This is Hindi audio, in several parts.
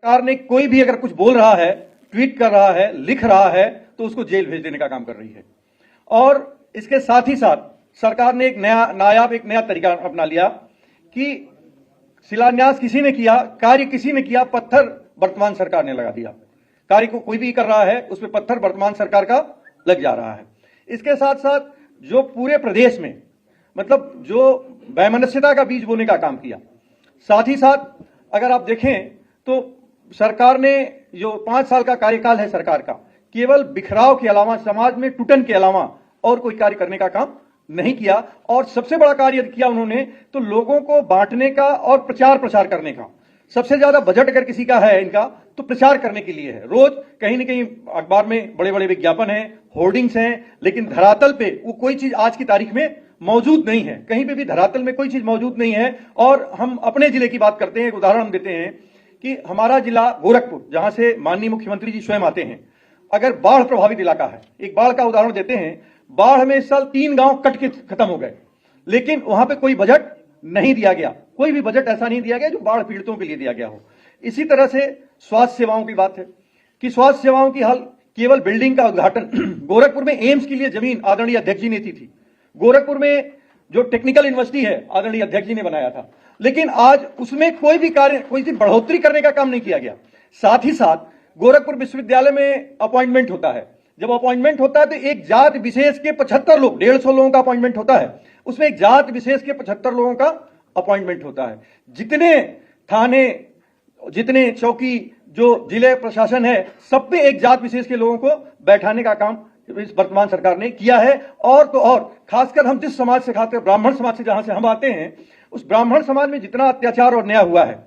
सरकार ने कोई भी अगर कुछ बोल रहा है, ट्वीट कर रहा है, लिख रहा है, तो उसको जेल भेज देने का काम कर रही है। और इसके साथ ही साथ सरकार ने एक नया तरीका अपना लिया कि शिलान्यास किसी ने किया, कार्य किसी ने किया, पत्थर वर्तमान सरकार ने लगा दिया। कार्य को कोई भी कर रहा है, उस पर पत्थर वर्तमान सरकार का लग जा रहा है। इसके साथ साथ जो पूरे प्रदेश में मतलब जो वैमनस्यता का बीज बोने का काम किया, साथ ही साथ अगर आप देखें तो सरकार ने जो 5 साल का कार्यकाल है सरकार का, केवल बिखराव के अलावा, समाज में टूटन के अलावा और कोई कार्य करने का काम नहीं किया। और सबसे बड़ा कार्य किया उन्होंने तो लोगों को बांटने का और प्रचार करने का। सबसे ज्यादा बजट अगर किसी का है इनका तो प्रचार करने के लिए है। रोज कहीं न कहीं अखबार में बड़े बड़े विज्ञापन हैं, होर्डिंग्स हैं, लेकिन धरातल पे वो कोई चीज आज की तारीख में मौजूद नहीं है। कहीं पे भी धरातल में कोई चीज मौजूद नहीं है। और हम अपने जिले की बात करते हैं, एक उदाहरण हम देते हैं कि हमारा जिला गोरखपुर, जहां से माननीय मुख्यमंत्री जी स्वयं आते हैं, अगर बाढ़ प्रभावित इलाका है, एक बाढ़ का उदाहरण देते हैं, बाढ़ में इस साल 3 गांव कट के खत्म हो गए, लेकिन वहां पे कोई बजट नहीं दिया गया। कोई भी बजट ऐसा नहीं दिया गया जो बाढ़ पीड़ितों के लिए दिया गया हो। इसी तरह से स्वास्थ्य सेवाओं की बात है कि स्वास्थ्य सेवाओं की हाल केवल बिल्डिंग का उद्घाटन गोरखपुर में एम्स के लिए जमीन आदरणीय अध्यक्ष जी ने दी थी। गोरखपुर में जो टेक्निकल यूनिवर्सिटी है आदरणीय अध्यक्ष जी ने बनाया था, लेकिन आज उसमें कोई भी कार्य, कोई सी बढ़ोतरी करने का काम नहीं किया गया। साथ ही साथ गोरखपुर विश्वविद्यालय में अपॉइंटमेंट होता है। जब अपॉइंटमेंट होता है तो एक जात विशेष के 75 लोग, 150 लोगों का अपॉइंटमेंट होता है, उसमें एक जात विशेष के 75 लोगों का अपॉइंटमेंट होता है। जितने थाने, जितने चौकी, जो जिले प्रशासन है, सब पे एक जात विशेष के लोगों को बैठाने का काम इस वर्तमान सरकार ने किया है। और तो और खासकर हम जिस समाज से, खासकर ब्राह्मण समाज से जहां से हम आते हैं, उस ब्राह्मण समाज में जितना अत्याचार और अन्याय हुआ है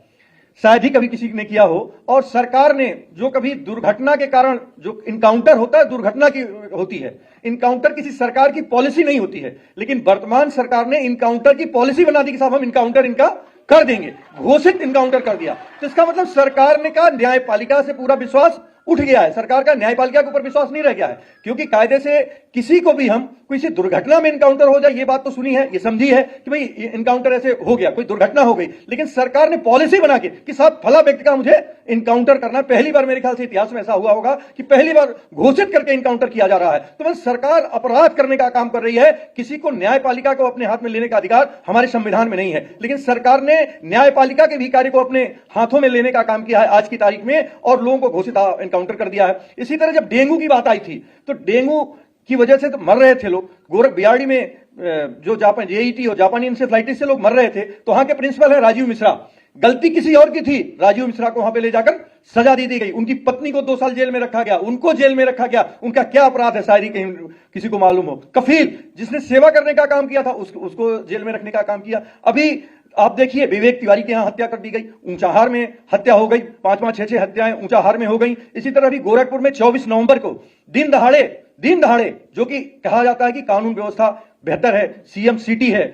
शायद ही कभी किसी ने किया हो। और सरकार ने जो कभी दुर्घटना के कारण जो इनकाउंटर होता है, दुर्घटना की होती है, इनकाउंटर किसी सरकार की पॉलिसी नहीं होती है, लेकिन वर्तमान सरकार ने इनकाउंटर की पॉलिसी बना दी कि साहब हम इनकाउंटर इनका कर देंगे, घोषित इनकाउंटर कर दिया। तो इसका मतलब सरकार ने कहा न्यायपालिका से पूरा विश्वास उठ गया है। सरकार का न्यायपालिका के ऊपर विश्वास नहीं रह गया है, क्योंकि कायदे से किसी को भी हम किसी दुर्घटना में इनकाउंटर हो जाए, ये बात तो सुनी है, ये समझी है कि भाई इनकाउंटर ऐसे हो गया, कोई दुर्घटना हो गई, लेकिन सरकार ने पॉलिसी बना के कि साहब फला व्यक्ति का मुझे इनकाउंटर करना है। पहली बार मेरे ख्याल से इतिहास में ऐसा हुआ होगा कि पहली बार घोषित करके इनकाउंटर किया जा रहा है। तो बस सरकार अपराध करने का काम कर रही है। किसी को न्यायपालिका को अपने हाथ में लेने का अधिकार हमारे संविधान में नहीं है, लेकिन सरकार ने न्यायपालिका के भी कार्य को अपने हाथों में लेने का काम किया है आज की तारीख में, और लोगों को घोषित इनकाउंटर कर दिया है। इसी तरह जब डेंगू की बात आई थी तो डेंगू की वजह से तो मर रहे थे लोग। गोरख बीआरडी में जो जापान जेईटी और जापानी इंसेफ्लाइटिस से लोग मर रहे थे, तो वहां के प्रिंसिपल है राजीव मिश्रा, गलती किसी और की थी, राजीव मिश्रा को वहां पे ले जाकर सजा दे दी गई। उनकी पत्नी को 2 साल जेल में रखा गया, उनको जेल में रखा गया। उनका क्या अपराध है शायद कहीं किसी को मालूम हो। कफील जिसने सेवा करने का काम किया था उसको जेल में रखने का काम किया। अभी आप देखिए विवेक तिवारी के यहां हत्या कर दी गई, ऊंचाहार में हत्या हो गई, 5-5, 6-6 हत्याएं ऊंचाहार में हो गई। इसी तरह भी गोरखपुर में 24 नवंबर को दिन दहाड़े जो कि कहा जाता है कि कानून व्यवस्था बेहतर है, सीएम सिटी है,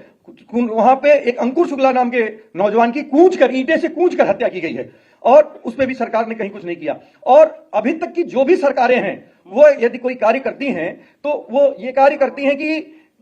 वहां पे एक अंकुर शुक्ला नाम के नौजवान की ईंटे से कूच कर हत्या की गई है, और उस पर भी सरकार ने कहीं कुछ नहीं किया। और अभी तक की जो भी सरकारें हैं वो यदि कोई कार्य करती हैं तो वो ये कार्य करती हैं कि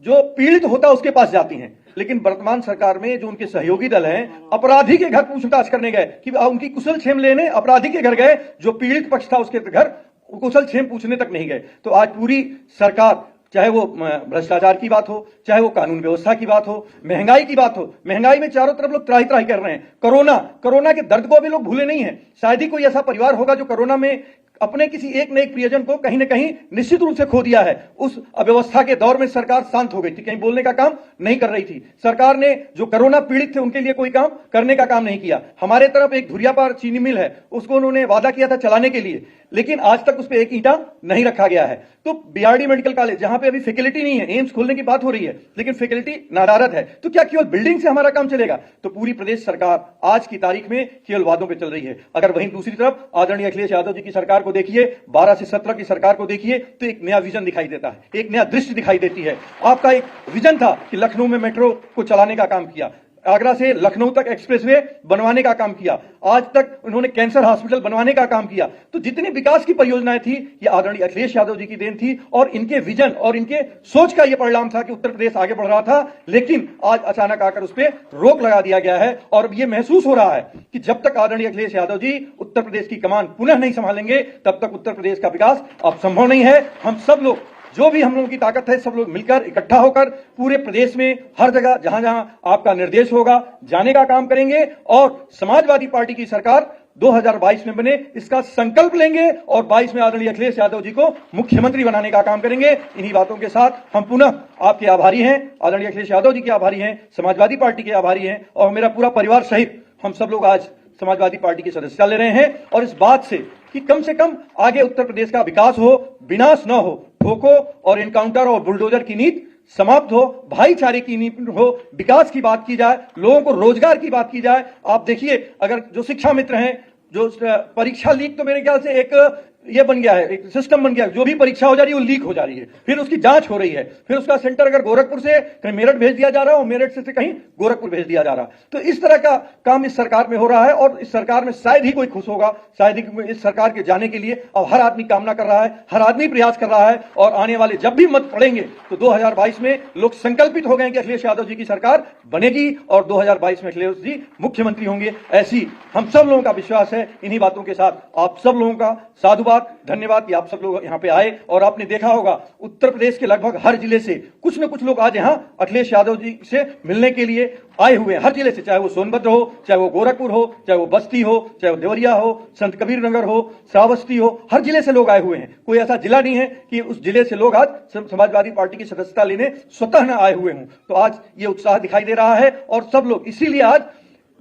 जो पीड़ित होता है उसके पास जाती हैं, लेकिन वर्तमान सरकार में जो उनके सहयोगी दल हैं अपराधी के घर पूछताछ करने गए कि उनकी कुशल क्षेम लेने अपराधी के घर गए, जो पीड़ित पक्ष था उसके घर कुशल क्षेम पूछने तक नहीं गए। तो आज पूरी सरकार, चाहे वो भ्रष्टाचार की बात हो, चाहे वो कानून व्यवस्था की बात हो, महंगाई की बात हो, महंगाई में चारों तरफ लोग त्राही त्राही कर रहे हैं। कोरोना के दर्द को अभी लोग भूले नहीं है। शायद ही कोई ऐसा परिवार होगा जो कोरोना में अपने किसी एक न एक प्रियजन को कहीं न कहीं निश्चित रूप से खो दिया है। उस अव्यवस्था के दौर में सरकार शांत हो गई थी, कहीं बोलने का काम नहीं कर रही थी। सरकार ने जो कोरोना पीड़ित थे उनके लिए कोई काम करने का काम नहीं किया। हमारे तरफ एक धुरियापार चीनी मिल है, उसको उन्होंने वादा किया था चलाने के लिए, लेकिन आज तक उस पर एक ईंटा नहीं रखा गया है। तो बीआरडी मेडिकल कॉलेज जहां पे अभी फैसिलिटी नहीं है, एम्स खोलने की बात हो रही है लेकिन फैसिलिटी नदारद है, तो क्या केवल बिल्डिंग से हमारा काम चलेगा? तो पूरी प्रदेश सरकार आज की तारीख में केवल वादों पे चल रही है। अगर वहीं दूसरी तरफ आदरणीय अखिलेश यादव जी की सरकार को देखिए, 12 से 17 की सरकार को देखिए, तो एक नया विजन दिखाई देता है, एक नया दृश्य दिखाई देती है। आपका एक विजन था कि लखनऊ में मेट्रो को चलाने का काम किया, आगरा से लखनऊ तक एक्सप्रेसवे बनवाने का काम किया, आज तक उन्होंने कैंसर हॉस्पिटल बनवाने का काम किया। तो जितनी विकास की परियोजनाएं थी ये आदरणीय अखिलेश यादव जी की देन थी और इनके विजन और इनके सोच का ये परिणाम था कि उत्तर प्रदेश आगे बढ़ रहा था। लेकिन आज अचानक आकर उस पर रोक लगा दिया गया है और ये महसूस हो रहा है कि जब तक आदरणीय अखिलेश यादव जी उत्तर प्रदेश की कमान पुनः नहीं संभालेंगे तब तक उत्तर प्रदेश का विकास अब संभव नहीं है। हम सब लोग, जो भी हम लोगों की ताकत है, सब लोग मिलकर इकट्ठा होकर पूरे प्रदेश में हर जगह जहां जहां आपका निर्देश होगा जाने का काम करेंगे और समाजवादी पार्टी की सरकार 2022 में बने इसका संकल्प लेंगे और 22 में आदरणीय अखिलेश यादव जी को मुख्यमंत्री बनाने का काम करेंगे। इन्हीं बातों के साथ हम पुनः आपके आभारी हैं, आदरणीय अखिलेश यादव जी के आभारी हैं, समाजवादी पार्टी के आभारी हैं और मेरा पूरा परिवार सहित हम सब लोग आज समाजवादी पार्टी की सदस्यता ले रहे हैं और इस बात से कि कम से कम आगे उत्तर प्रदेश का विकास हो, विनाश न हो, धोखों और इनकाउंटर और बुलडोजर की नीति समाप्त हो, भाईचारे की नीति हो, विकास की बात की जाए, लोगों को रोजगार की बात की जाए। आप देखिए, अगर जो शिक्षा मित्र हैं, जो परीक्षा लीक तो मेरे ख्याल से एक ये बन गया है, एक सिस्टम बन गया है, जो भी परीक्षा हो जा रही है वो लीक हो जा रही है, फिर उसकी जांच हो रही है, फिर उसका सेंटर अगर गोरखपुर से कहीं मेरठ भेज दिया जा रहा है और मेरठ से कहीं गोरखपुर भेज दिया जा रहा है। तो इस तरह का काम इस सरकार में हो रहा है और इस सरकार में शायद ही कोई खुश होगा, शायद ही इस सरकार के जाने के लिए अब हर आदमी कामना कर रहा है, हर आदमी प्रयास कर रहा है और आने वाले जब भी मत पड़ेंगे तो 2022 में लोग संकल्पित हो गए कि अखिलेश यादव जी की सरकार बनेगी और 2022 में अखिलेश जी मुख्यमंत्री होंगे, ऐसी हम सब लोगों का विश्वास है। इन्हीं बातों के साथ आप सब लोगों का साधुवाद, धन्यवाद कि आप सब लोग यहाँ पे आए और आपने देखा होगा उत्तर प्रदेश के लगभग हर जिले से कुछ न कुछ लोग आज यहाँ अखिलेश यादव जी से मिलने के लिए आए हुए हैं, हर जिले से, चाहे वो सोनभद्र हो, चाहे वो गोरखपुर हो, चाहे वो बस्ती हो, चाहे वो देवरिया हो, संत कबीर नगर हो, श्रावस्ती हो, हर जिले से लोग आए हुए हैं। कोई ऐसा जिला नहीं है कि उस जिले से लोग आज समाजवादी पार्टी की सदस्यता लेने स्वतः न आए हुए हों। तो आज ये उत्साह दिखाई दे रहा है और सब लोग, इसीलिए आज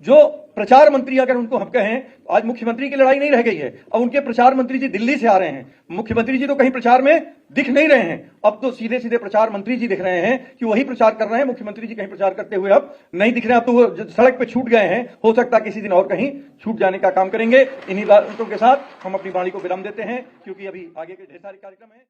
जो प्रचार मंत्री अगर उनको हम कहें, आज मुख्यमंत्री की लड़ाई नहीं रह गई है, अब उनके प्रचार मंत्री जी दिल्ली से आ रहे हैं, मुख्यमंत्री जी तो कहीं प्रचार में दिख नहीं रहे हैं, अब तो सीधे सीधे प्रचार मंत्री जी दिख रहे हैं कि वही प्रचार कर रहे हैं, मुख्यमंत्री जी कहीं प्रचार करते हुए अब नहीं दिख रहे हैं, अब तो वो सड़क पे छूट गए हैं, हो सकता है किसी दिन और कहीं छूट जाने का काम करेंगे। इन्हीं बातों के साथ हम अपनी वाणी को विराम देते हैं क्योंकि अभी आगे के ढेर सारे कार्यक्रम है।